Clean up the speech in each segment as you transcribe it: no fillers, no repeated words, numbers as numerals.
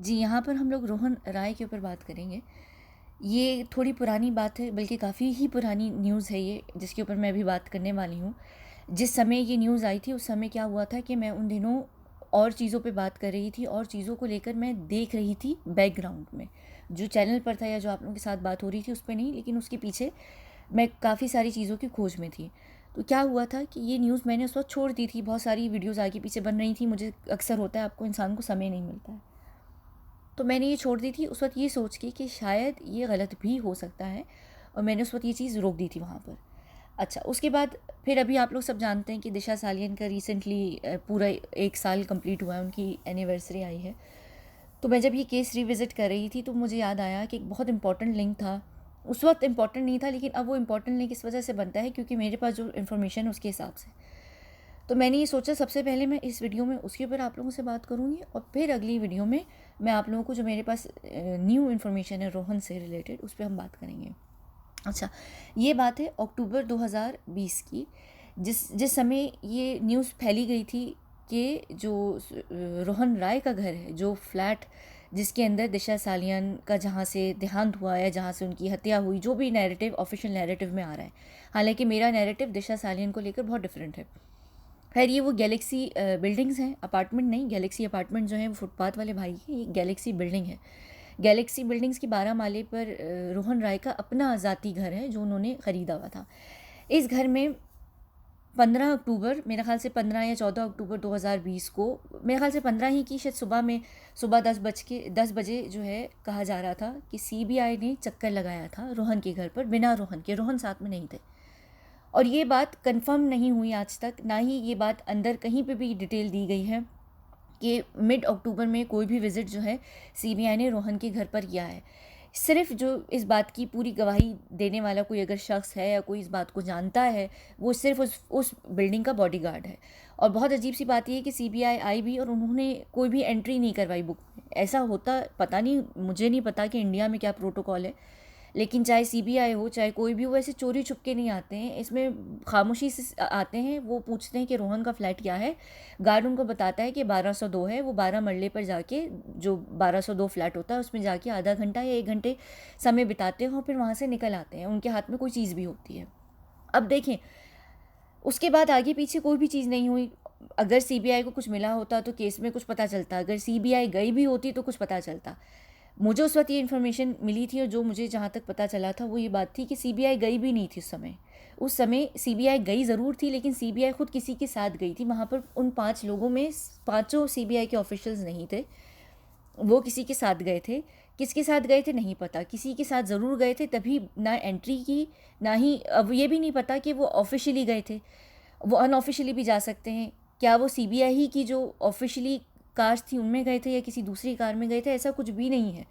जी, यहाँ पर हम लोग रोहन राय के ऊपर बात करेंगे। ये थोड़ी पुरानी बात है, बल्कि काफ़ी ही पुरानी न्यूज़ है ये, जिसके ऊपर मैं अभी बात करने वाली हूँ। जिस समय ये न्यूज़ आई थी, उस समय क्या हुआ था कि मैं उन दिनों और चीज़ों पे बात कर रही थी और चीज़ों को लेकर मैं देख रही थी बैकग्राउंड में। जो चैनल पर था या जो आप लोगों के साथ बात हो रही थी, उस पे नहीं, लेकिन उसके पीछे मैं काफ़ी सारी चीज़ों की खोज में थी। तो क्या हुआ था कि ये न्यूज़ मैंने उस वक़्त छोड़ दी थी, बहुत सारी वीडियोज़ आगे पीछे बन रही थी, मुझे अक्सर होता है, आपको इंसान को समय नहीं मिलता है। तो मैंने ये छोड़ दी थी उस वक़्त ये सोच के कि शायद ये गलत भी हो सकता है, और मैंने उस वक़्त ये चीज़ रोक दी थी वहाँ पर। अच्छा, उसके बाद फिर अभी आप लोग सब जानते हैं कि दिशा सालियन का रिसेंटली पूरा 1 साल कंप्लीट हुआ है, उनकी एनिवर्सरी आई है। तो मैं जब ये केस रिविज़िट कर रही थी तो मुझे याद आया कि एक बहुत इम्पोर्टेंट लिंक था। उस वक़्त इम्पोर्टेंट नहीं था, लेकिन अब वो इम्पोर्टेंट लिंक इस वजह से बनता है क्योंकि मेरे पास जो इन्फॉर्मेशन है उसके हिसाब से। तो मैंने ये सोचा सबसे पहले मैं इस वीडियो में उसके ऊपर आप लोगों से बात करूँगी, और फिर अगली वीडियो में मैं आप लोगों को जो मेरे पास न्यू इन्फॉर्मेशन है रोहन से रिलेटेड, उस पर हम बात करेंगे। अच्छा, ये बात है अक्टूबर 2020 की, जिस जिस समय ये न्यूज़ फैली गई थी कि जो रोहन राय का घर है, जो फ्लैट जिसके अंदर दिशा सालियन का जहाँ से देहांत हुआ है, जहाँ से उनकी हत्या हुई, जो भी नैरेटिव ऑफिशियल नैरेटिव में आ रहा है। हालांकि मेरा नैरेटिव दिशा सालियन को लेकर बहुत डिफरेंट है। खैर, ये वो गैलेक्सी बिल्डिंग्स हैं, अपार्टमेंट नहीं, गैलेक्सी अपार्टमेंट जो है वो फुटपाथ वाले भाई की, ये गैलेक्सी बिल्डिंग है। गैलेक्सी बिल्डिंग्स की 12 माले पर रोहन राय का अपना ज़ाती घर है जो उन्होंने ख़रीदा हुआ था। इस घर में 15 अक्टूबर, मेरे ख्याल से 15 या 14 अक्टूबर 2020 को, मेरे ख्याल से 15 ही की शायद, सुबह 10 बजे जो है कहा जा रहा था कि सीबीआई ने चक्कर लगाया था रोहन के घर पर, बिना रोहन के, रोहन साथ में नहीं थे। और ये बात कंफर्म नहीं हुई आज तक, ना ही ये बात अंदर कहीं पे भी डिटेल दी गई है कि मिड अक्टूबर में कोई भी विज़िट जो है सीबीआई ने रोहन के घर पर किया है। सिर्फ जो इस बात की पूरी गवाही देने वाला कोई अगर शख्स है या कोई इस बात को जानता है, वो सिर्फ उस बिल्डिंग का बॉडीगार्ड है। और बहुत अजीब सी बात ये है कि सीबीआई आई भी और उन्होंने कोई भी एंट्री नहीं करवाई बुक में। ऐसा होता, पता नहीं, मुझे नहीं पता कि इंडिया में क्या प्रोटोकॉल है, लेकिन चाहे सीबीआई हो चाहे कोई भी हो, ऐसे चोरी छुप के नहीं आते हैं, इसमें खामोशी से आते हैं। वो पूछते हैं कि रोहन का फ्लैट क्या है, गार्ड उनको बताता है कि 1202 है, वो 12 मरले पर जाके, जो 1202 फ्लैट होता है उसमें जाके आधा घंटा या 1 घंटे समय बिताते हैं और फिर वहाँ से निकल आते हैं। उनके हाथ में कोई चीज़ भी होती है। अब देखें, उसके बाद आगे पीछे कोई भी चीज़ नहीं हुई। अगर सीबीआई को कुछ मिला होता तो केस में कुछ पता चलता, अगर सीबीआई गई भी होती तो कुछ पता चलता। मुझे उस वक्त ये इन्फॉर्मेशन मिली थी और जो मुझे जहाँ तक पता चला था वो ये बात थी कि सीबीआई गई भी नहीं थी उस समय। उस समय सीबीआई गई ज़रूर थी, लेकिन सीबीआई खुद किसी के साथ गई थी वहाँ पर। उन 5 लोगों में पाँचों सीबीआई के ऑफिशियल्स नहीं थे, वो किसी के साथ गए थे। किसके साथ गए थे नहीं पता, किसी के साथ ज़रूर गए थे, तभी ना एंट्री की, ना ही, अब ये भी नहीं पता कि वो ऑफिशियली गए थे, वो अनऑफिशियली भी जा सकते हैं। क्या वो सीबीआई ही की जो ऑफिशियली कार्स थी उनमें गए थे या किसी दूसरी कार में गए थे, ऐसा कुछ भी नहीं है।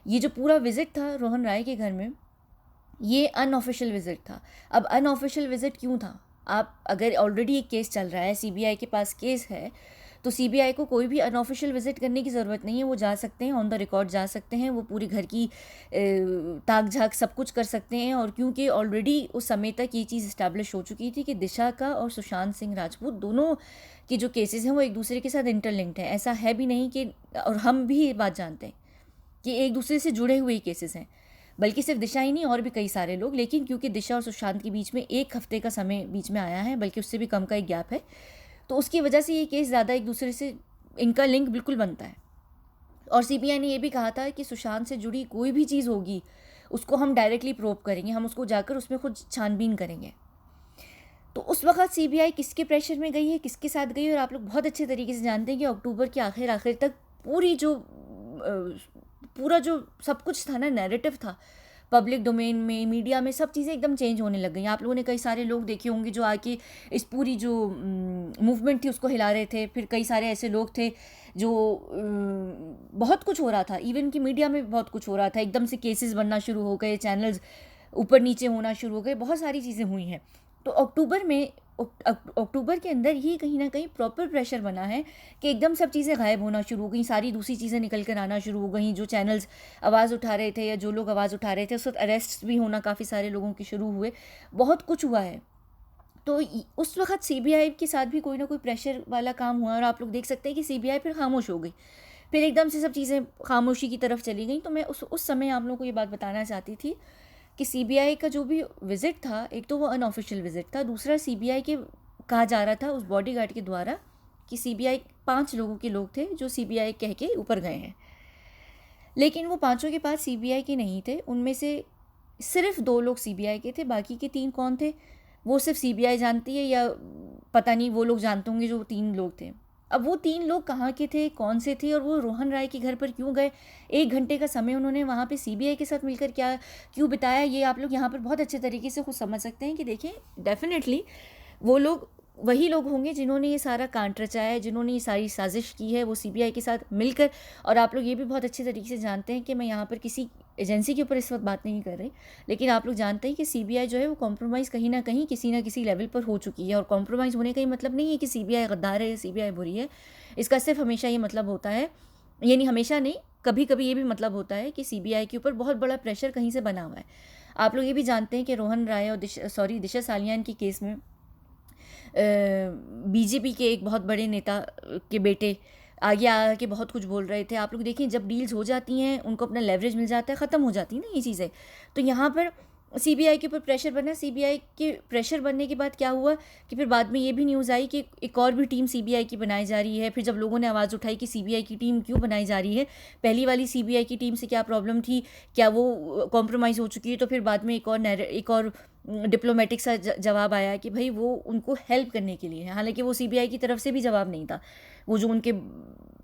ये जो पूरा विज़िट था रोहन राय के घर में, ये अनऑफिशियल विज़िट था। अब अनऑफिशियल विज़िट क्यों था? आप, अगर ऑलरेडी एक केस चल रहा है, सीबीआई के पास केस है, तो सीबीआई को कोई भी अनऑफिशियल विज़िट करने की ज़रूरत नहीं है। वो जा सकते हैं, ऑन द रिकॉर्ड जा सकते हैं, वो पूरी घर की ताक झाक सब कुछ कर सकते हैं। और क्योंकि ऑलरेडी उस समय तक ये चीज़ इस्टेब्लिश हो चुकी थी कि दिशा का और सुशांत सिंह राजपूत दोनों के जो केसेस हैं वो एक दूसरे के साथ इंटरलिंक्ड हैं। ऐसा है भी नहीं कि, और हम भी ये बात जानते हैं कि एक दूसरे से जुड़े हुए केसेस हैं, बल्कि सिर्फ दिशा ही नहीं, और भी कई सारे लोग। लेकिन क्योंकि दिशा और सुशांत के बीच में 1 हफ्ते का समय बीच में आया है, बल्कि उससे भी कम का एक गैप है, तो उसकी वजह से ये केस ज़्यादा एक दूसरे से, इनका लिंक बिल्कुल बनता है। और सीबीआई ने ये भी कहा था कि सुशांत से जुड़ी कोई भी चीज़ होगी उसको हम डायरेक्टली प्रोब करेंगे, हम उसको जाकर उसमें खुद छानबीन करेंगे। तो उस वक्त सीबीआई किसके प्रेशर में गई है, किसके साथ गई है, और आप लोग बहुत अच्छे तरीके से जानते हैं कि अक्टूबर के आखिर तक पूरी जो पूरा जो सब कुछ था ना, नैरेटिव था, पब्लिक डोमेन में, मीडिया में, सब चीज़ें एकदम चेंज होने लग गई। आप लोगों ने कई सारे लोग देखे होंगे जो आके इस पूरी जो मूवमेंट थी उसको हिला रहे थे। फिर कई सारे ऐसे लोग थे जो बहुत कुछ हो रहा था, इवन कि मीडिया में बहुत कुछ हो रहा था, एकदम से केसेस बनना शुरू हो गए, चैनल्स ऊपर नीचे होना शुरू हो गए, बहुत सारी चीज़ें हुई हैं। तो अक्टूबर के अंदर ही कहीं ना कहीं प्रॉपर प्रेशर बना है कि एकदम सब चीज़ें गायब होना शुरू हो गई, सारी दूसरी चीज़ें निकल कर आना शुरू हो गई। जो चैनल्स आवाज़ उठा रहे थे या जो लोग आवाज़ उठा रहे थे, उस वक्त अरेस्ट भी होना काफ़ी सारे लोगों के शुरू हुए, बहुत कुछ हुआ है। तो उस वक्त सीबीआई के साथ भी कोई ना कोई प्रेशर वाला काम हुआ, और आप लोग देख सकते हैं कि सीबीआई फिर खामोश हो गई। फिर एकदम से सब चीज़ें खामोशी की तरफ चली गई। तो मैं उस समय आप लोगों को ये बात बताना चाहती थी कि सीबीआई का जो भी विज़िट था, एक तो वो अनऑफिशियल विज़िट था, दूसरा सीबीआई के कहा जा रहा था उस बॉडीगार्ड के द्वारा कि सीबीआई 5 लोगों के लोग थे जो सीबीआई कह के ऊपर गए हैं, लेकिन वो पाँचों के पास सीबीआई के नहीं थे। उनमें से सिर्फ 2 लोग सीबीआई के थे, बाकी के 3 कौन थे वो सिर्फ सीबीआई जानती है, या पता नहीं वो लोग जानते होंगे जो 3 लोग थे। अब वो 3 लोग कहाँ के थे, कौन से थे, और वो रोहन राय के घर पर क्यों गए, 1 घंटे का समय उन्होंने वहाँ पे सीबीआई के साथ मिलकर क्या क्यों बिताया, ये आप लोग यहाँ पर बहुत अच्छे तरीके से खुद समझ सकते हैं कि देखिए डेफिनेटली वो लोग वही लोग होंगे जिन्होंने ये सारा कांड रचाया है, जिन्होंने ये सारी साजिश की है वो सीबीआई के साथ मिलकर। और आप लोग ये भी बहुत अच्छे तरीके से जानते हैं कि मैं यहाँ पर किसी एजेंसी के ऊपर इस वक्त बात नहीं कर रही, लेकिन आप लोग जानते हैं कि सीबीआई जो है वो कॉम्प्रोमाइज़ कहीं ना किसी लेवल पर हो चुकी है। और कॉम्प्रोमाइज़ होने का ही मतलब नहीं है कि सीबीआई गद्दार है या सीबीआई बुरी है। इसका सिर्फ हमेशा ये मतलब होता है, ये नहीं हमेशा नहीं, कभी कभी ये भी मतलब होता है कि सीबीआई के ऊपर बहुत बड़ा प्रेशर कहीं से बना हुआ है। आप लोग ये भी जानते हैं कि रोहन राय और दिशा सालियान की केस में बीजेपी के एक बहुत बड़े नेता के बेटे आगे आके बहुत कुछ बोल रहे थे। आप लोग देखें जब डील्स हो जाती हैं उनको अपना लेवरेज मिल जाता है, ख़त्म हो जाती है ना ये चीज़ें। तो यहाँ पर सीबीआई के ऊपर प्रेशर बना, सीबीआई के प्रेशर बनने के बाद क्या हुआ कि फिर बाद में ये भी न्यूज़ आई कि एक और भी टीम सीबीआई की बनाई जा रही है। फिर जब लोगों ने आवाज़ उठाई कि सीबीआई की टीम क्यों बनाई जा रही है, पहली वाली सीबीआई की टीम से क्या प्रॉब्लम थी, क्या वो कॉम्प्रोमाइज़ हो चुकी है, तो फिर बाद में एक और डिप्लोमेटिक सा जवाब आया कि भाई वो उनको हेल्प करने के लिए है। हालांकि वो सीबीआई की तरफ से भी जवाब नहीं था, वो जो उनके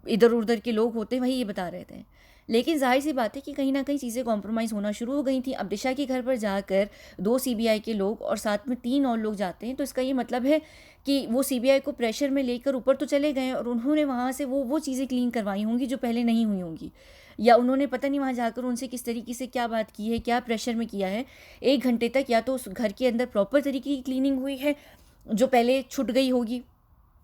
इधर उधर के लोग होते हैं वही ये बता रहे थे। लेकिन जाहिर सी बात है कि कहीं ना कहीं चीज़ें कॉम्प्रोमाइज़ होना शुरू हो गई थी। अब दिशा के घर पर जाकर 2 सीबीआई के लोग और साथ में 3 और लोग जाते हैं, तो इसका ये मतलब है कि वो सीबीआई को प्रेशर में लेकर ऊपर तो चले गए और उन्होंने वहाँ से वो चीज़ें क्लीन करवाई होंगी जो पहले नहीं हुई होंगी, या उन्होंने पता नहीं वहाँ जाकर उनसे किस तरीके से क्या बात की है, क्या प्रेशर में किया है। 1 घंटे तक या तो उस घर के अंदर प्रॉपर तरीके की क्लीनिंग हुई है जो पहले छूट गई होगी,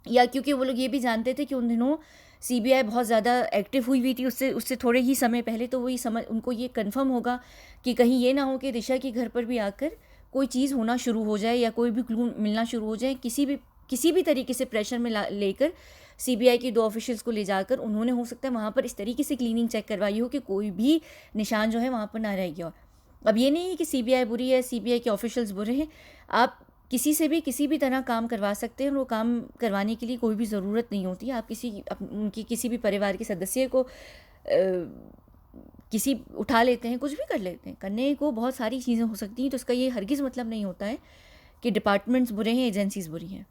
या क्योंकि वो लोग ये भी जानते थे कि उन दिनों सीबीआई बहुत ज़्यादा एक्टिव हुई थी उससे उससे थोड़े ही समय पहले, तो वही समझ उनको ये कंफर्म होगा कि कहीं ये ना हो कि दिशा के घर पर भी आकर कोई चीज़ होना शुरू हो जाए या कोई भी क्लू मिलना शुरू हो जाए। किसी भी तरीके से प्रेशर में लेकर सीबीआई के 2 ऑफिशियल्स को ले जाकर उन्होंने हो सकता है वहाँ पर इस तरीके से क्लीनिंग चेक करवाई हो कि कोई भी निशान जो है वहाँ पर ना रह गया। अब ये नहीं है कि सीबीआई बुरी है, सीबीआई के ऑफिशियल्स बुरे हैं। आप किसी से भी किसी भी तरह काम करवा सकते हैं, और वो काम करवाने के लिए कोई भी ज़रूरत नहीं होती। आप उनकी किसी भी परिवार के सदस्य को किसी उठा लेते हैं, कुछ भी कर लेते हैं, करने को बहुत सारी चीज़ें हो सकती हैं। तो इसका ये हरगिज़ मतलब नहीं होता है कि डिपार्टमेंट्स बुरे हैं, एजेंसीज़ बुरी हैं।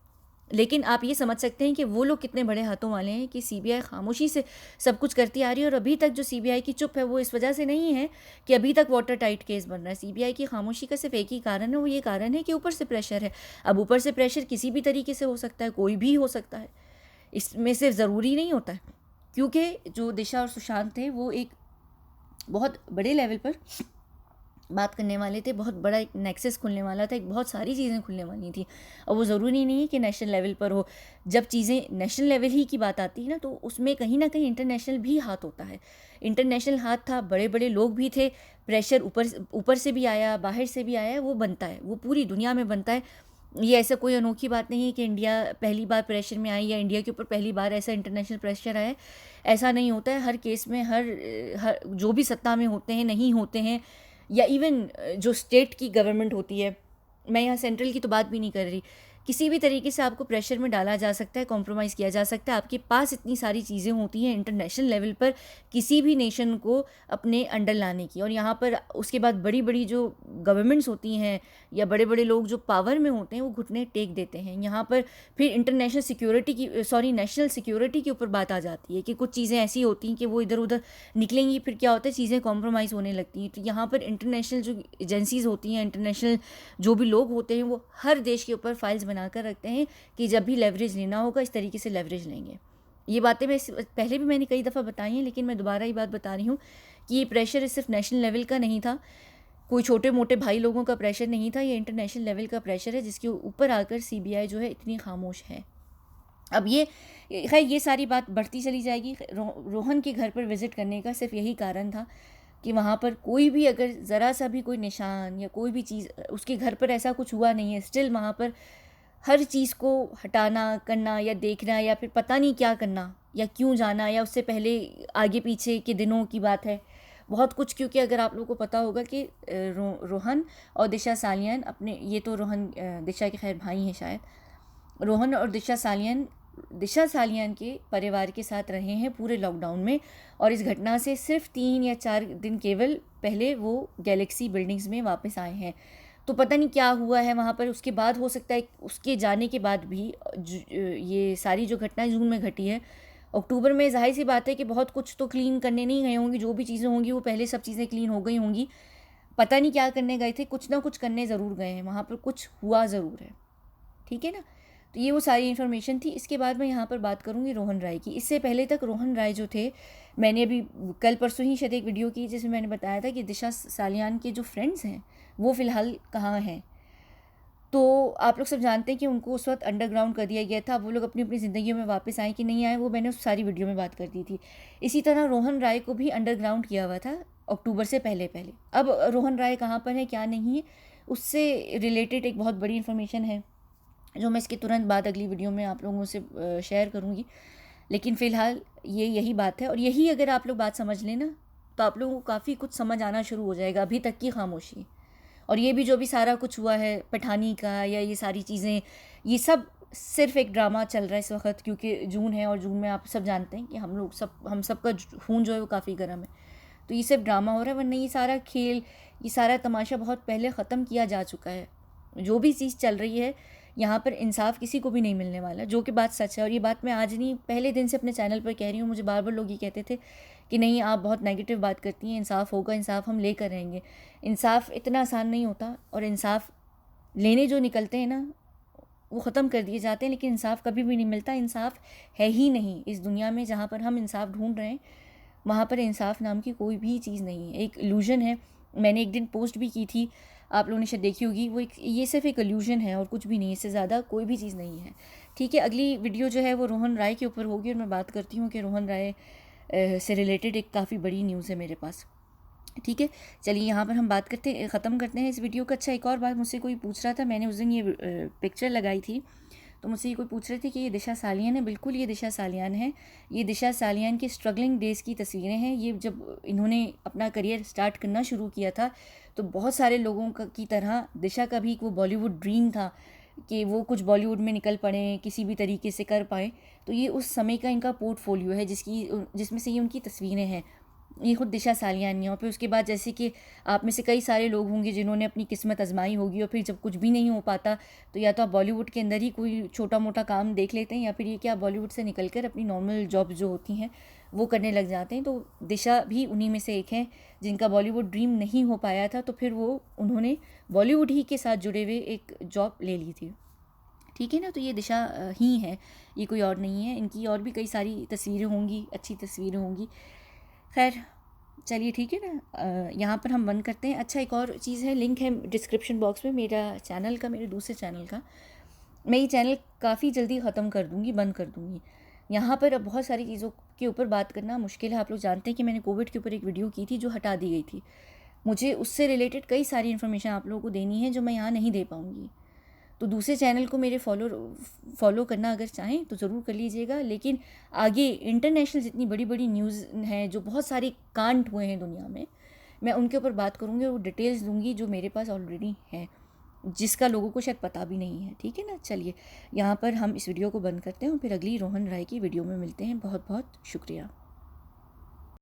लेकिन आप ये समझ सकते हैं कि वो लोग कितने बड़े हाथों वाले हैं कि सीबीआई खामोशी से सब कुछ करती आ रही है, और अभी तक जो सीबीआई की चुप है वो इस वजह से नहीं है कि अभी तक वाटर टाइट केस बन रहा है। सीबीआई की खामोशी का सिर्फ एक ही कारण है, वो ये कारण है कि ऊपर से प्रेशर है। अब ऊपर से प्रेशर किसी भी तरीके से हो सकता है, कोई भी हो सकता है, इसमें सिर्फ ज़रूरी नहीं होता है। क्योंकि जो दिशा और सुशांत थे वो एक बहुत बड़े लेवल पर बात करने वाले थे, बहुत बड़ा एक नेक्सस खुलने वाला था, एक बहुत सारी चीज़ें खुलने वाली थी, और वो ज़रूरी नहीं है कि नेशनल लेवल पर हो। जब चीज़ें नेशनल लेवल ही की बात आती है ना, तो उसमें कहीं ना कहीं इंटरनेशनल भी हाथ होता है। इंटरनेशनल हाथ था, बड़े बड़े लोग भी थे, प्रेशर ऊपर से भी आया, बाहर से भी आया, वो बनता है, वो पूरी दुनिया में बनता है। ये ऐसा कोई अनोखी बात नहीं है कि इंडिया पहली बार प्रेशर में आई या इंडिया के ऊपर पहली बार ऐसा इंटरनेशनल प्रेशर आया। ऐसा नहीं होता है, हर केस में हर जो भी सत्ता में होते हैं, नहीं होते हैं, या इवन जो स्टेट की गवर्नमेंट होती है, मैं यहाँ सेंट्रल की तो बात भी नहीं कर रही, किसी भी तरीके से आपको प्रेशर में डाला जा सकता है, कॉम्प्रोमाइज़ किया जा सकता है। आपके पास इतनी सारी चीज़ें होती हैं इंटरनेशनल लेवल पर किसी भी नेशन को अपने अंडर लाने की, और यहाँ पर उसके बाद बड़ी बड़ी जो गवर्नमेंट्स होती हैं या बड़े बड़े लोग जो पावर में होते हैं वो घुटने टेक देते हैं। यहाँ पर फिर इंटरनेशनल सिक्योरिटी की नेशनल सिक्योरिटी के ऊपर बात आ जाती है कि कुछ चीज़ें ऐसी होती हैं कि वो इधर उधर निकलेंगी, फिर क्या होता है, चीज़ें कॉम्प्रोमाइज़ होने लगती हैं। तो यहाँ पर इंटरनेशनल जो एजेंसीज़ होती हैं, इंटरनेशनल जो भी लोग होते हैं, वो हर देश के ऊपर फाइल्स बनाकर रखते हैं कि जब भी लेवरेज लेना होगा इस तरीके से लेवरेज लेंगे। ये बातें मैं पहले भी मैंने कई दफ़ा बताई हैं, लेकिन मैं दोबारा ही बात बता रही हूँ कि ये प्रेशर सिर्फ नेशनल लेवल का नहीं था, कोई छोटे मोटे भाई लोगों का प्रेशर नहीं था, ये इंटरनेशनल लेवल का प्रेशर है जिसके ऊपर आकर सीबीआई जो है इतनी खामोश है। अब ये खैर ये सारी बात बढ़ती चली जाएगी। रोहन के घर पर विज़िट करने का सिर्फ यही कारण था कि वहाँ पर कोई भी अगर ज़रा सा भी कोई निशान या कोई भी चीज़, उसके घर पर ऐसा कुछ हुआ नहीं है, स्टिल वहाँ पर हर चीज़ को हटाना, करना या देखना या फिर पता नहीं क्या करना, या क्यों जाना, या उससे पहले आगे पीछे के दिनों की बात है, बहुत कुछ। क्योंकि अगर आप लोगों को पता होगा कि रोहन और दिशा सालियान अपने, ये तो रोहन दिशा के खैर भाई हैं शायद, रोहन और दिशा सालियान के परिवार के साथ रहे हैं पूरे लॉकडाउन में। और इस घटना से सिर्फ 3 या 4 दिन केवल पहले वो गैलेक्सी बिल्डिंग्स में वापस आए हैं। तो पता नहीं क्या हुआ है वहाँ पर। उसके बाद हो सकता है उसके जाने के बाद भी ये सारी जो घटनाएं जून में घटी है, अक्टूबर में जाहिर सी बात है कि बहुत कुछ तो क्लीन करने नहीं गए होंगे। जो भी चीज़ें होंगी वो पहले सब चीज़ें क्लीन हो गई होंगी। पता नहीं क्या करने गए थे, कुछ ना कुछ करने ज़रूर गए हैं, वहाँ पर कुछ हुआ ज़रूर है, ठीक है ना। तो ये वो सारी इन्फॉर्मेशन थी। इसके बाद मैं यहाँ पर बात करूँगी रोहन राय की। इससे पहले तक रोहन राय जो थे, मैंने अभी कल परसों ही शायद एक वीडियो की जिसमें मैंने बताया था कि दिशा सालियान के जो फ्रेंड्स हैं वो फ़िलहाल कहाँ हैं। तो आप लोग सब जानते हैं कि उनको उस वक्त अंडरग्राउंड कर दिया गया था। वो लोग अपनी अपनी ज़िंदगी में वापस आए कि नहीं आए, वो मैंने उस सारी वीडियो में बात कर दी थी। इसी तरह रोहन राय को भी अंडरग्राउंड किया हुआ था अक्टूबर से पहले पहले। अब रोहन राय कहाँ पर है, क्या नहीं है, उससे रिलेटेड एक बहुत बड़ी इन्फॉर्मेशन है जो मैं इसके तुरंत बाद अगली वीडियो में आप लोगों से शेयर करूँगी। लेकिन फ़िलहाल यही बात है। और यही अगर आप लोग बात समझ लें ना, तो आप लोगों को काफ़ी कुछ समझ आना शुरू हो जाएगा। अभी तक की खामोशी और ये भी जो भी सारा कुछ हुआ है पठानी का, या ये सारी चीज़ें, ये सब सिर्फ एक ड्रामा चल रहा है इस वक्त। क्योंकि जून है और जून में आप सब जानते हैं कि हम सब का खून जो है वो काफ़ी गर्म है। तो ये सिर्फ ड्रामा हो रहा है, वरना ये सारा खेल, ये सारा तमाशा बहुत पहले ख़त्म किया जा चुका है। जो भी चीज़ चल रही है यहाँ पर इंसाफ किसी को भी नहीं मिलने वाला, जो कि बात सच है। और ये बात मैं आज नहीं, पहले दिन से अपने चैनल पर कह रही हूँ। मुझे बार बार लोग ये कहते थे कि नहीं आप बहुत नेगेटिव बात करती हैं, इंसाफ होगा, इंसाफ हम लेकर रहेंगे। इंसाफ इतना आसान नहीं होता, और इंसाफ लेने जो निकलते हैं ना वो ख़त्म कर दिए जाते हैं, लेकिन इंसाफ कभी भी नहीं मिलता। इंसाफ है ही नहीं इस दुनिया में। जहाँ पर हम इंसाफ ढूंढ रहे हैं वहाँ पर इंसाफ नाम की कोई भी चीज़ नहीं है, एक इल्यूजन है। मैंने एक दिन पोस्ट भी की थी, आप लोगों ने शायद देखी होगी। ये सिर्फ एक इल्यूजन है और कुछ भी नहीं, इससे ज़्यादा कोई भी चीज़ नहीं है, ठीक है। अगली वीडियो जो है वो रोहन राय के ऊपर होगी, और मैं बात करती हूँ कि रोहन राय से रिलेटेड एक काफ़ी बड़ी न्यूज़ है मेरे पास, ठीक है। चलिए यहाँ पर हम बात ख़त्म करते हैं इस वीडियो का। अच्छा, एक और बात मुझसे कोई पूछ रहा था, मैंने उस दिन ये पिक्चर लगाई थी, तो मुझसे ये कोई पूछ रहे थे कि ये दिशा सालियान है। बिल्कुल ये दिशा सालियान है। ये दिशा सालियान की स्ट्रगलिंग डेज़ की तस्वीरें हैं। ये जब इन्होंने अपना करियर स्टार्ट करना शुरू किया था तो बहुत सारे लोगों की तरह दिशा का भी वो बॉलीवुड ड्रीम था कि वो कुछ बॉलीवुड में निकल पड़े, किसी भी तरीके से कर पाए। तो ये उस समय का इनका पोर्टफोलियो है जिसमें से ये उनकी तस्वीरें हैं। ये खुद दिशा सालियान है। और फिर उसके बाद जैसे कि आप में से कई सारे लोग होंगे जिन्होंने अपनी किस्मत आजमाई होगी, और फिर जब कुछ भी नहीं हो पाता तो या तो आप बॉलीवुड के अंदर ही कोई छोटा मोटा काम देख लेते हैं, या फिर ये कि आप बॉलीवुड से निकल कर अपनी नॉर्मल जॉब जो होती हैं वो करने लग जाते हैं। तो दिशा भी उन्हीं में से एक है जिनका बॉलीवुड ड्रीम नहीं हो पाया था, तो फिर उन्होंने बॉलीवुड ही के साथ जुड़े हुए एक जॉब ले ली थी, ठीक है ना। तो ये दिशा ही है, ये कोई और नहीं है। इनकी और भी कई सारी तस्वीरें होंगी, अच्छी तस्वीरें होंगी। खैर चलिए ठीक है ना, यहाँ पर हम बंद करते हैं। अच्छा, एक और चीज़ है, लिंक है डिस्क्रिप्शन बॉक्स में मेरा चैनल का, मेरे दूसरे चैनल का। मैं ये चैनल काफ़ी जल्दी ख़त्म कर दूँगी, बंद कर दूँगी। यहाँ पर अब बहुत सारी चीज़ों के ऊपर बात करना मुश्किल है। आप लोग जानते हैं कि मैंने कोविड के ऊपर एक वीडियो की थी जो हटा दी गई थी। मुझे उससे रिलेटेड कई सारी इन्फॉर्मेशन आप लोगों को देनी है जो मैं यहाँ नहीं दे पाऊँगी। तो दूसरे चैनल को मेरे फॉलो करना अगर चाहें तो ज़रूर कर लीजिएगा। लेकिन आगे इंटरनेशनल जितनी बड़ी बड़ी न्यूज़ हैं, जो बहुत सारे कांड हुए हैं दुनिया में, मैं उनके ऊपर बात करूँगी और वो डिटेल्स दूँगी जो मेरे पास ऑलरेडी है, जिसका लोगों को शायद पता भी नहीं है, ठीक है ना। चलिए यहाँ पर हम इस वीडियो को बंद करते हैं और फिर अगली रोहन राय की वीडियो में मिलते हैं। बहुत बहुत शुक्रिया।